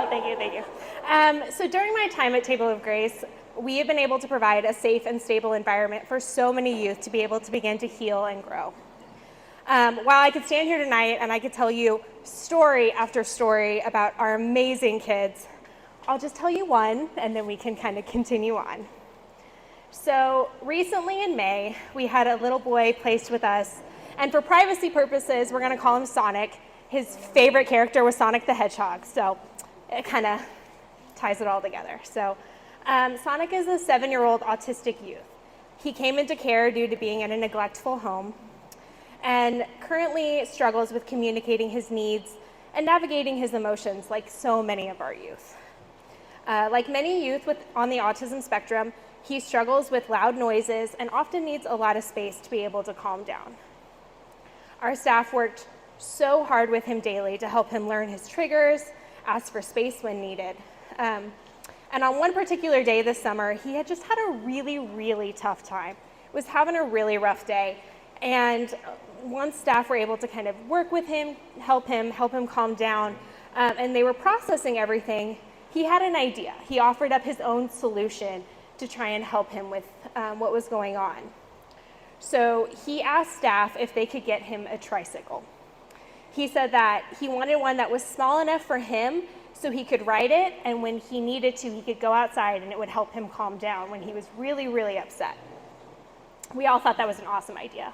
thank you, thank you. So during my time at Table of Grace, we have been able to provide a safe and stable environment for so many youth to be able to begin to heal and grow. While I could stand here tonight and I could tell you story after story about our amazing kids, I'll just tell you one and then we can kind of continue on. So recently in May, we had a little boy placed with us, and for privacy purposes, we're going to call him Sonic. His favorite character was Sonic the Hedgehog, so it kind of ties it all together. So Sonic is a 7-year-old autistic youth. He came into care due to being in a neglectful home and currently struggles with communicating his needs and navigating his emotions like so many of our youth. Like many youth on the autism spectrum, he struggles with loud noises and often needs a lot of space to be able to calm down. Our staff worked so hard with him daily to help him learn his triggers, ask for space when needed. And on one particular day this summer, he had just had a really, really tough time. Was having a really rough day. And once staff were able to kind of work with him, help him calm down, and they were processing everything, he had an idea. He offered up his own solution to try and help him with what was going on. So he asked staff if they could get him a tricycle. He said that he wanted one that was small enough for him so he could ride it, and when he needed to, he could go outside and it would help him calm down when he was really, really upset. We all thought that was an awesome idea.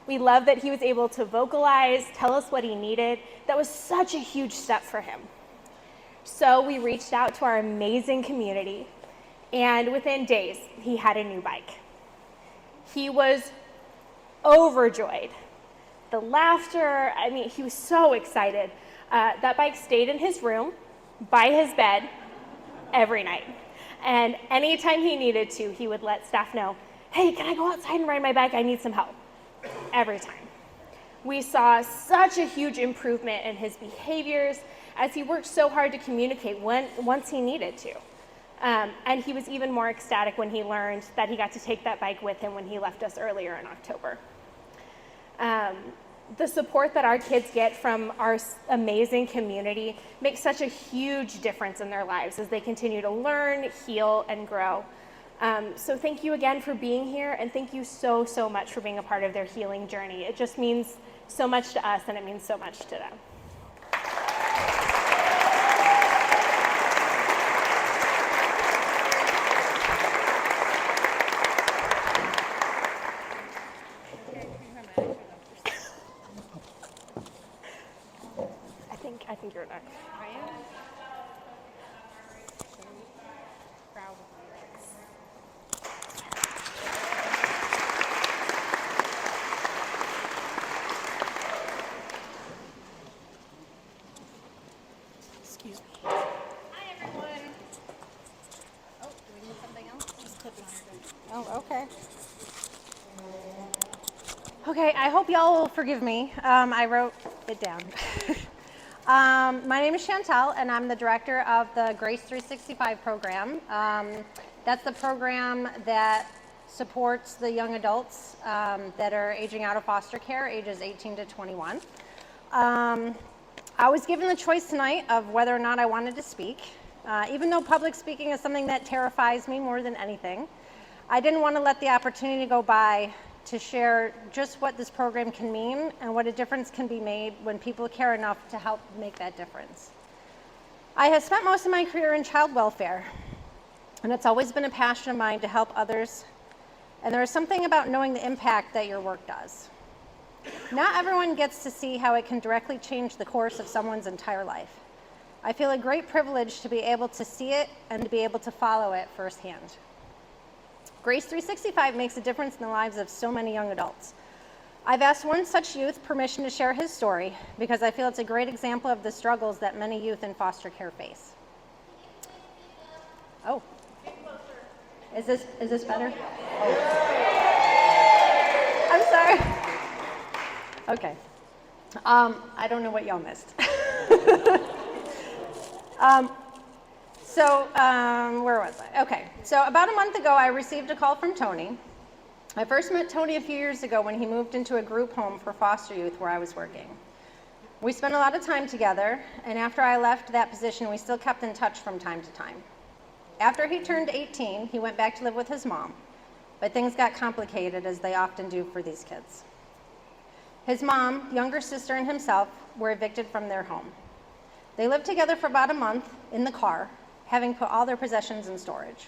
We loved that he was able to vocalize, tell us what he needed. That was such a huge step for him. So we reached out to our amazing community, and within days, he had a new bike. He was overjoyed. The laughter, I mean, he was so excited. That bike stayed in his room, by his bed, every night. And anytime he needed to, he would let staff know, hey, can I go outside and ride my bike? I need some help. Every time. We saw such a huge improvement in his behaviors as he worked so hard to communicate once he needed to. And he was even more ecstatic when he learned that he got to take that bike with him when he left us earlier in October. The support that our kids get from our amazing community makes such a huge difference in their lives as they continue to learn, heal, and grow. So thank you again for being here, and thank you so, so much for being a part of their healing journey. It just means so much to us, and it means so much to them. I think you're next. I am. Excuse me. Hi, everyone. Oh, do we need something else? Just clip it on your Oh, okay. Okay, I hope y'all will forgive me. I wrote it down. My name is Chantel, and I'm the director of the Grace 365 program. That's the program that supports the young adults that are aging out of foster care, ages 18 to 21. I was given the choice tonight of whether or not I wanted to speak. Even though public speaking is something that terrifies me more than anything, I didn't want to let the opportunity go by to share just what this program can mean and what a difference can be made when people care enough to help make that difference. I have spent most of my career in child welfare, and it's always been a passion of mine to help others, and there is something about knowing the impact that your work does. Not everyone gets to see how it can directly change the course of someone's entire life. I feel a great privilege to be able to see it and to be able to follow it firsthand. Grace 365 makes a difference in the lives of so many young adults. I've asked one such youth permission to share his story because I feel it's a great example of the struggles that many youth in foster care face. Oh, is this better? Oh. I'm sorry. Okay. I don't know what y'all missed. Where was I? Okay, so about a month ago, I received a call from Tony. I first met Tony a few years ago when he moved into a group home for foster youth where I was working. We spent a lot of time together, and after I left that position, we still kept in touch from time to time. After he turned 18, he went back to live with his mom, but things got complicated, as they often do for these kids. His mom, younger sister, and himself were evicted from their home. They lived together for about a month in the car, having put all their possessions in storage.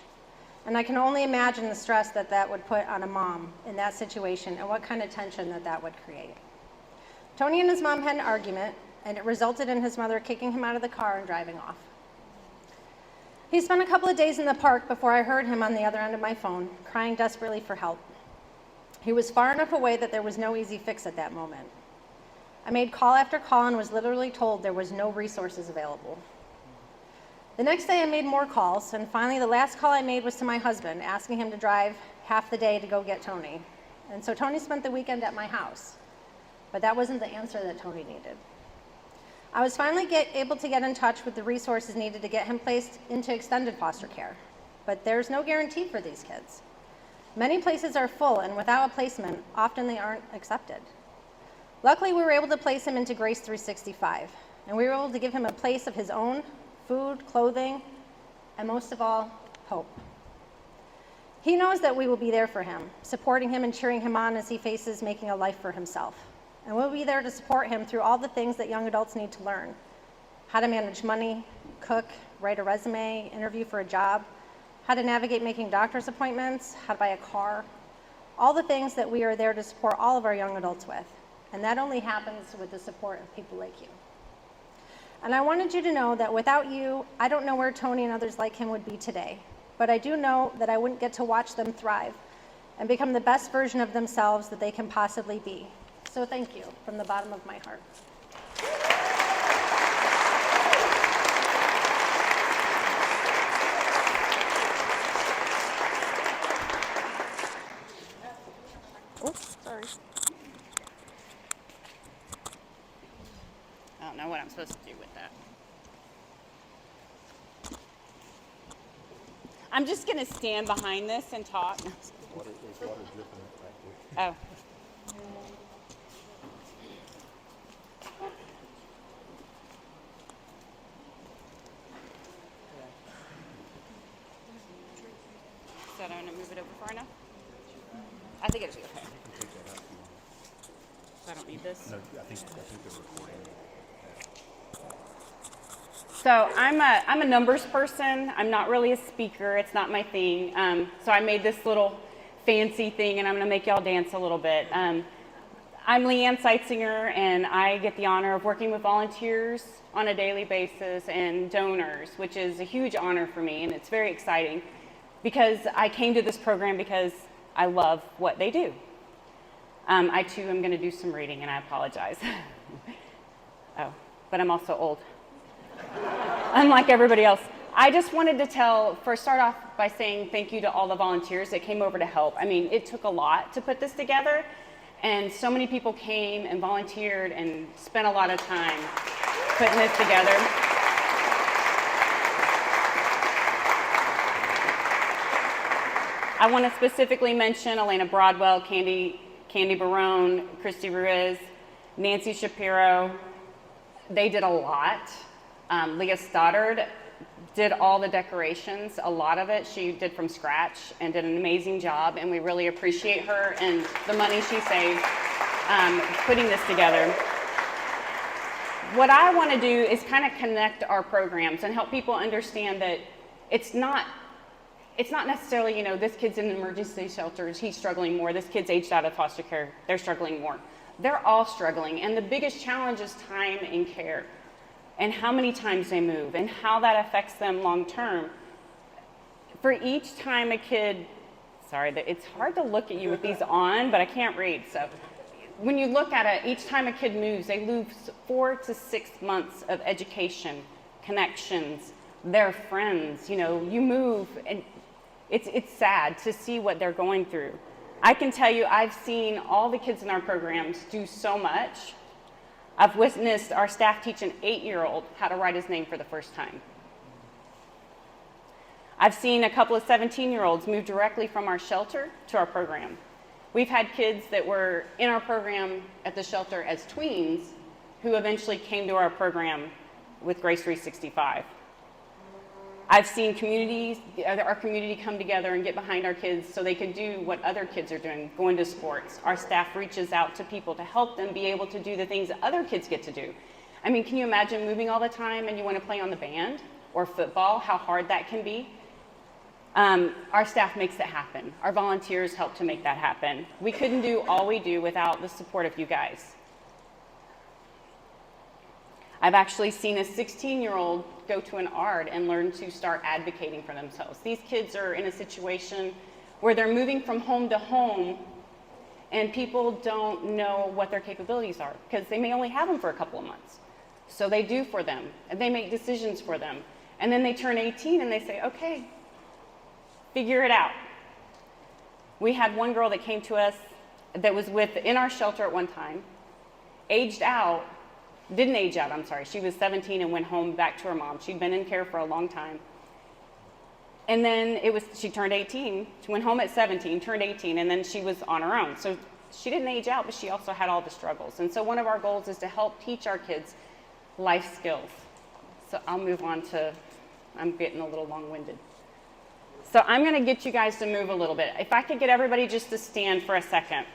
And I can only imagine the stress that that would put on a mom in that situation and what kind of tension that that would create. Tony and his mom had an argument, and it resulted in his mother kicking him out of the car and driving off. He spent a couple of days in the park before I heard him on the other end of my phone, crying desperately for help. He was far enough away that there was no easy fix at that moment. I made call after call and was literally told there was no resources available. The next day I made more calls, and finally the last call I made was to my husband, asking him to drive half the day to go get Tony. And so Tony spent the weekend at my house. But that wasn't the answer that Tony needed. I was finally able to get in touch with the resources needed to get him placed into extended foster care. But there's no guarantee for these kids. Many places are full, and without a placement, often they aren't accepted. Luckily, we were able to place him into Grace 365, and we were able to give him a place of his own, food, clothing, and most of all, hope. He knows that we will be there for him, supporting him and cheering him on as he faces making a life for himself. And we'll be there to support him through all the things that young adults need to learn: how to manage money, cook, write a resume, interview for a job, how to navigate making doctor's appointments, how to buy a car, all the things that we are there to support all of our young adults with. And that only happens with the support of people like you. And I wanted you to know that without you, I don't know where Tony and others like him would be today. But I do know that I wouldn't get to watch them thrive and become the best version of themselves that they can possibly be. So thank you from the bottom of my heart. Oops, sorry. I don't know what I'm supposed to do with that. I'm just going to stand behind this and talk. Oh. So I don't want to move it over far enough? I think it'll be okay. So I don't need this? No, I think they're recording. So I'm a numbers person. I'm not really a speaker. It's not my thing. So I made this little fancy thing, and I'm going to make y'all dance a little bit. I'm Leanne Seitzinger, and I get the honor of working with volunteers on a daily basis and donors, which is a huge honor for me, and it's very exciting because I came to this program because I love what they do. I too am going to do some reading, and I apologize. Oh, but I'm also old. Unlike everybody else. I just wanted to start off by saying thank you to all the volunteers that came over to help. I mean, it took a lot to put this together, and so many people came and volunteered and spent a lot of time putting this together. I want to specifically mention Elena Broadwell, Candy Barone, Christy Ruiz, Nancy Shapiro. They did a lot. Leah Stoddard did all the decorations, a lot of it she did from scratch and did an amazing job, and we really appreciate her and the money she saved putting this together. What I want to do is kind of connect our programs and help people understand that it's not necessarily, this kid's in emergency shelters, he's struggling more, this kid's aged out of foster care, they're struggling more. They're all struggling, and the biggest challenge is time and care, and how many times they move, and how that affects them long term. For each time a kid, it's hard to look at you with these on, but I can't read, so. When you look at it, each time a kid moves, they lose 4 to 6 months of education, connections, their friends, you move, and it's sad to see what they're going through. I can tell you, I've seen all the kids in our programs do so much. I've witnessed our staff teach an 8-year-old how to write his name for the first time. I've seen a couple of 17-year-olds move directly from our shelter to our program. We've had kids that were in our program at the shelter as tweens who eventually came to our program with Grace 365. I've seen our community come together and get behind our kids so they can do what other kids are doing, going to sports. Our staff reaches out to people to help them be able to do the things that other kids get to do. I mean, can you imagine moving all the time and you want to play on the band or football, how hard that can be? Our staff makes it happen. Our volunteers help to make that happen. We couldn't do all we do without the support of you guys. I've actually seen a 16-year-old go to an ARD and learn to start advocating for themselves. These kids are in a situation where they're moving from home to home and people don't know what their capabilities are because they may only have them for a couple of months. So they do for them and they make decisions for them. And then they turn 18 and they say, okay, figure it out. We had one girl that came to us that was in our shelter at one time, didn't age out, I'm sorry. She was 17 and went home back to her mom. She'd been in care for a long time. And then she turned 18. She went home at 17, turned 18, and then she was on her own. So she didn't age out, but she also had all the struggles. And so one of our goals is to help teach our kids life skills. So I'll move on I'm getting a little long-winded. So I'm going to get you guys to move a little bit. If I could get everybody just to stand for a second.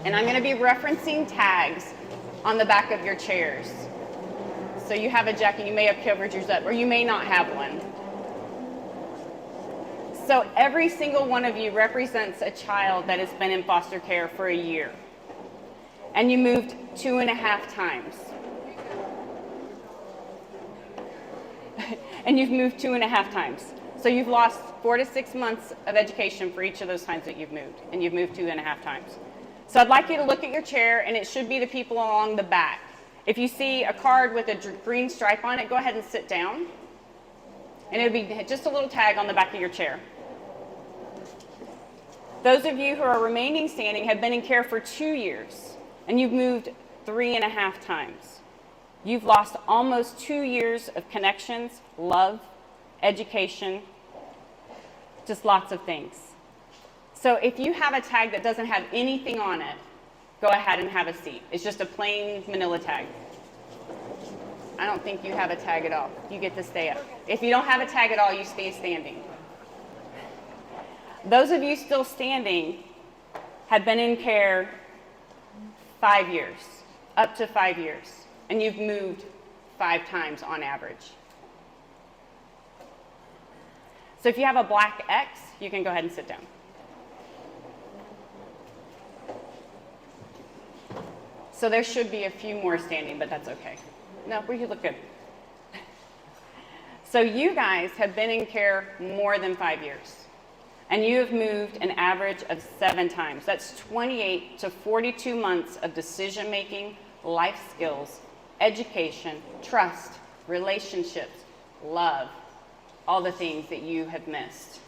And I'm going to be referencing tags on the back of your chairs. So you have a jacket, you may have covered yours up, or you may not have one. So every single one of you represents a child that has been in foster care for a year. And you moved 2.5 times. And you've moved 2.5 times. So you've lost 4 to 6 months of education for each of those times that you've moved, and you've moved 2.5 times. So I'd like you to look at your chair, and it should be the people along the back. If you see a card with a green stripe on it, go ahead and sit down. And it'll be just a little tag on the back of your chair. Those of you who are remaining standing have been in care for 2 years, and you've moved 3.5 times. You've lost almost 2 years of connections, love, education, just lots of things. So if you have a tag that doesn't have anything on it, go ahead and have a seat. It's just a plain manila tag. I don't think you have a tag at all. You get to stay up. If you don't have a tag at all, you stay standing. Those of you still standing have been in care 5 years, up to 5 years, and you've moved 5 times on average. So if you have a black X, you can go ahead and sit down. So there should be a few more standing, but that's okay. No, we look good. So you guys have been in care more than 5 years, and you have moved an average of 7 times. That's 28 to 42 months of decision-making, life skills, education, trust, relationships, love, all the things that you have missed.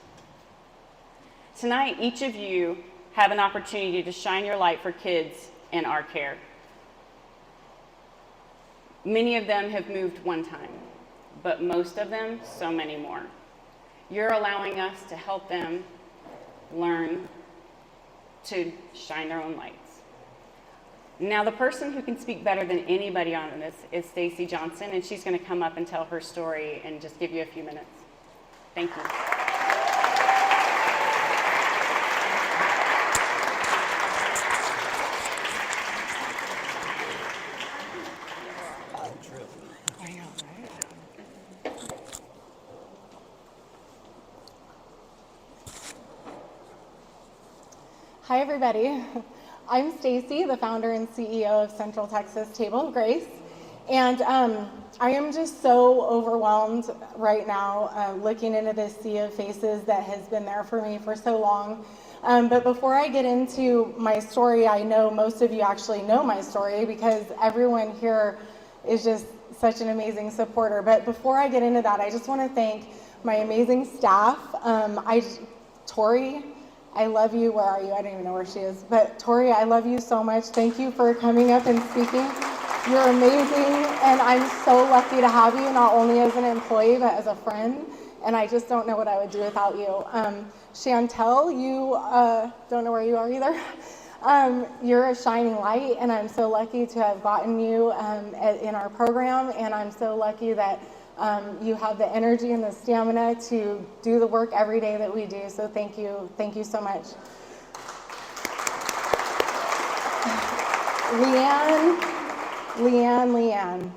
Tonight, each of you have an opportunity to shine your light for kids in our care. Many of them have moved 1 time, but most of them, so many more. You're allowing us to help them learn to shine their own lights. Now, the person who can speak better than anybody on this is Stacy Johnson, and she's going to come up and tell her story and just give you a few minutes. Thank you. Hi, everybody. I'm Stacy, the founder and CEO of Central Texas Table of Grace, and I am just so overwhelmed right now looking into this sea of faces that has been there for me for so long. But before I get into my story, I know most of you actually know my story because everyone here is just such an amazing supporter. But before I get into that, I just want to thank my amazing staff. Tori, I love you. Where are you? I don't even know where she is. But Tori, I love you so much. Thank you for coming up and speaking. You're amazing, and I'm so lucky to have you, not only as an employee, but as a friend. And I just don't know what I would do without you. Chantel, you don't know where you are either. You're a shining light, and I'm so lucky to have gotten you in our program, and I'm so lucky that you have the energy and the stamina to do the work every day that we do. So thank you so much. Leanne.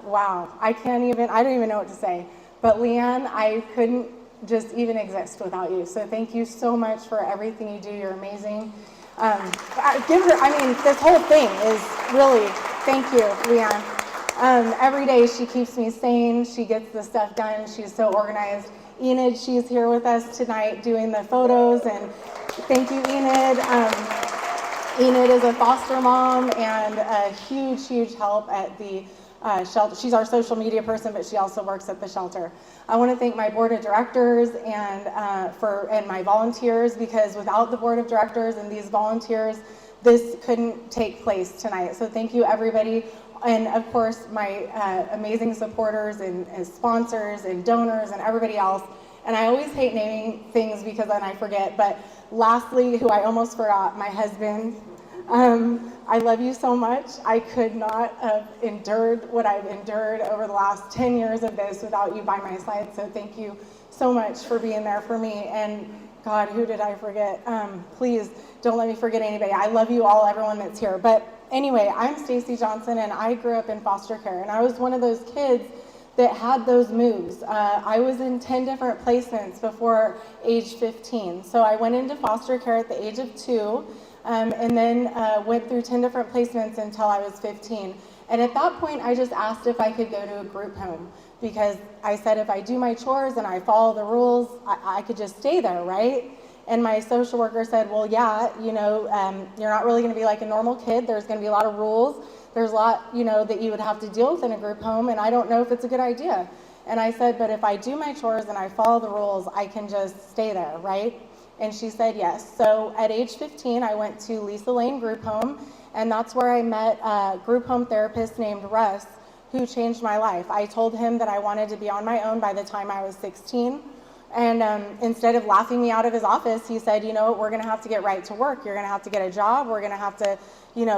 Wow, I don't even know what to say. But Leanne, I couldn't just even exist without you. So thank you so much for everything you do. You're amazing. This whole thing is really, thank you, Leanne. Every day she keeps me sane. She gets the stuff done. She's so organized. Enid, she's here with us tonight doing the photos, and thank you, Enid. Enid is a foster mom and a huge help at the shelter. She's our social media person, but she also works at the shelter. I want to thank my board of directors and my volunteers, because without the board of directors and these volunteers, this couldn't take place tonight. So thank you, everybody. And of course, my amazing supporters and sponsors and donors and everybody else. And I always hate naming things because then I forget. But lastly, who I almost forgot, my husband. I love you so much. I could not have endured what I've endured over the last 10 years of this without you by my side. So thank you so much for being there for me. And God, who did I forget? Please don't let me forget anybody. I love you all, everyone that's here. But anyway, I'm Stacy Johnson, and I grew up in foster care. And I was one of those kids that had those moves. I was in 10 different placements before age 15. So I went into foster care at the age of 2. And then went through 10 different placements until I was 15. And at that point, I just asked if I could go to a group home, because I said if I do my chores and I follow the rules, I could just stay there, right? And my social worker said, well, yeah, you're not really going to be like a normal kid. There's going to be a lot of rules. There's a lot, that you would have to deal with in a group home, and I don't know if it's a good idea. And I said, but if I do my chores and I follow the rules, I can just stay there, right? And she said yes. So at age 15, I went to Lisa Lane Group Home, and that's where I met a group home therapist named Russ, who changed my life. I told him that I wanted to be on my own by the time I was 16. And instead of laughing me out of his office, he said, we're going to have to get right to work. You're going to have to get a job. We're going to have to,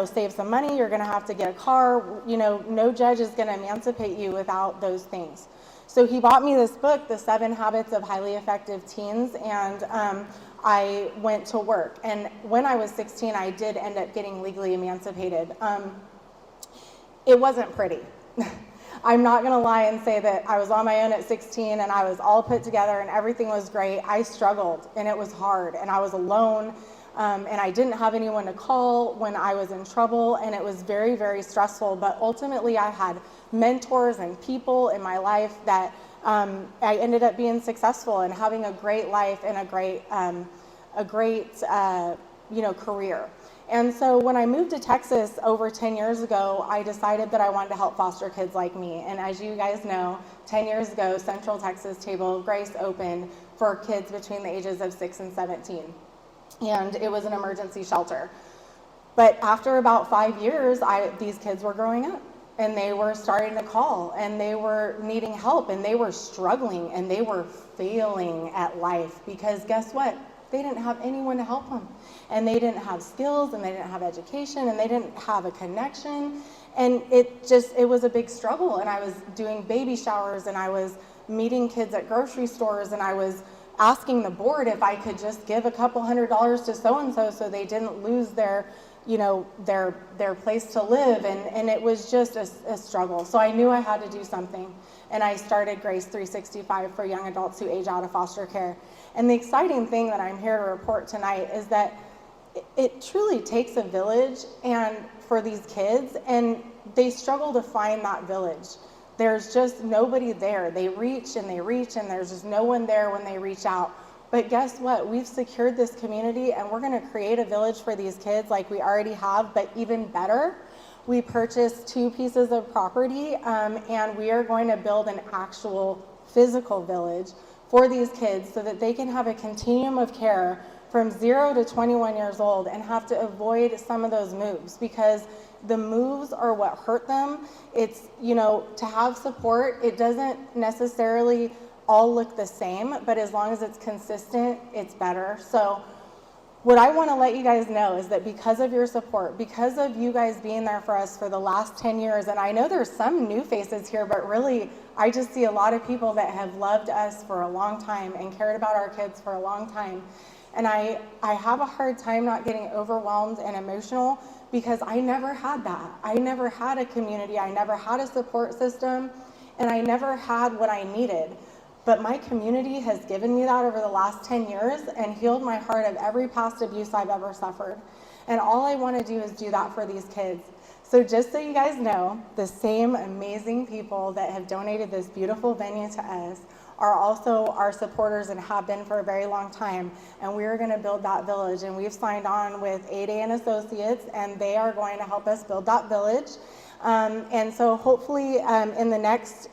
save some money. You're going to have to get a car. No judge is going to emancipate you without those things. So he bought me this book, The 7 Habits of Highly Effective Teens, and I went to work. And when I was 16, I did end up getting legally emancipated. It wasn't pretty. I'm not going to lie and say that I was on my own at 16 and I was all put together and everything was great. I struggled, and it was hard, and I was alone, and I didn't have anyone to call when I was in trouble, and it was very, very stressful. But ultimately, I had mentors and people in my life that I ended up being successful and having a great life and a great career. And so when I moved to Texas over 10 years ago, I decided that I wanted to help foster kids like me. And as you guys know, 10 years ago, Central Texas Table of Grace opened for kids between the ages of 6 and 17. And it was an emergency shelter. But after about 5 years, these kids were growing up, and they were starting to call, and they were needing help, and they were struggling, and they were failing at life, because guess what? They didn't have anyone to help them, and they didn't have skills, and they didn't have education, and they didn't have a connection, and it was a big struggle. And I was doing baby showers, and I was meeting kids at grocery stores, and I was asking the board if I could just give a couple $100s to so-and-so so they didn't lose their place to live, and it was just a struggle. So I knew I had to do something, and I started Grace 365 for young adults who age out of foster care. And the exciting thing that I'm here to report tonight is that it truly takes a village and for these kids, and they struggle to find that village. There's just nobody there. They reach, and there's just no one there when they reach out. But guess what? We've secured this community, and we're going to create a village for these kids like we already have, but even better. We purchased 2 pieces of property, and we are going to build an actual physical village for these kids so that they can have a continuum of care from 0 to 21 years old and have to avoid some of those moves, because the moves are what hurt them. It's, to have support, it doesn't necessarily all look the same, but as long as it's consistent, it's better. So what I want to let you guys know is that because of your support, because of you guys being there for us for the last 10 years, and I know there's some new faces here, but really, I just see a lot of people that have loved us for a long time and cared about our kids for a long time. And I have a hard time not getting overwhelmed and emotional because I never had that. I never had a community. I never had a support system, and I never had what I needed. But my community has given me that over the last 10 years and healed my heart of every past abuse I've ever suffered. And all I want to do is do that for these kids. So just so you guys know, the same amazing people that have donated this beautiful venue to us are also our supporters and have been for a very long time. And we're going to build that village. And we've signed on with 8A and Associates, and they are going to help us build that village. And so hopefully in the next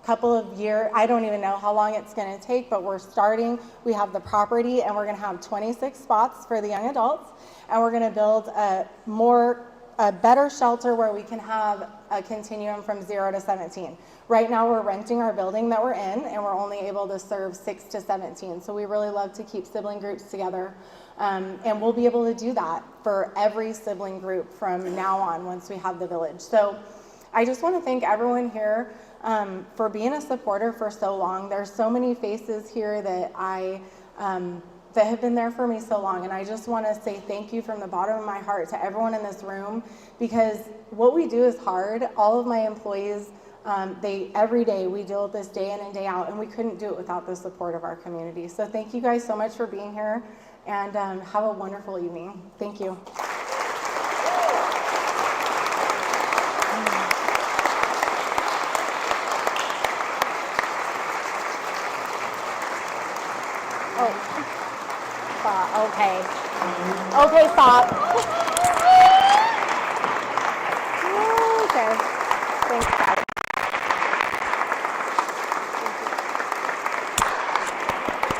couple of years, I don't even know how long it's going to take, but we're starting. We have the property, and we're going to have 26 spots for the young adults, and we're going to build a better shelter where we can have a continuum from 0 to 17. Right now we're renting our building that we're in, and we're only able to serve 6 to 17. So we really love to keep sibling groups together, and we'll be able to do that for every sibling group from now on once we have the village. So I just want to thank everyone here for being a supporter for so long. There's so many faces here that that have been there for me so long, and I just want to say thank you from the bottom of my heart to everyone in this room, because what we do is hard. All of my employees, every day we deal with this day in and day out, and we couldn't do it without the support of our community. So thank you guys so much for being here, and have a wonderful evening. Thank you. Okay, stop.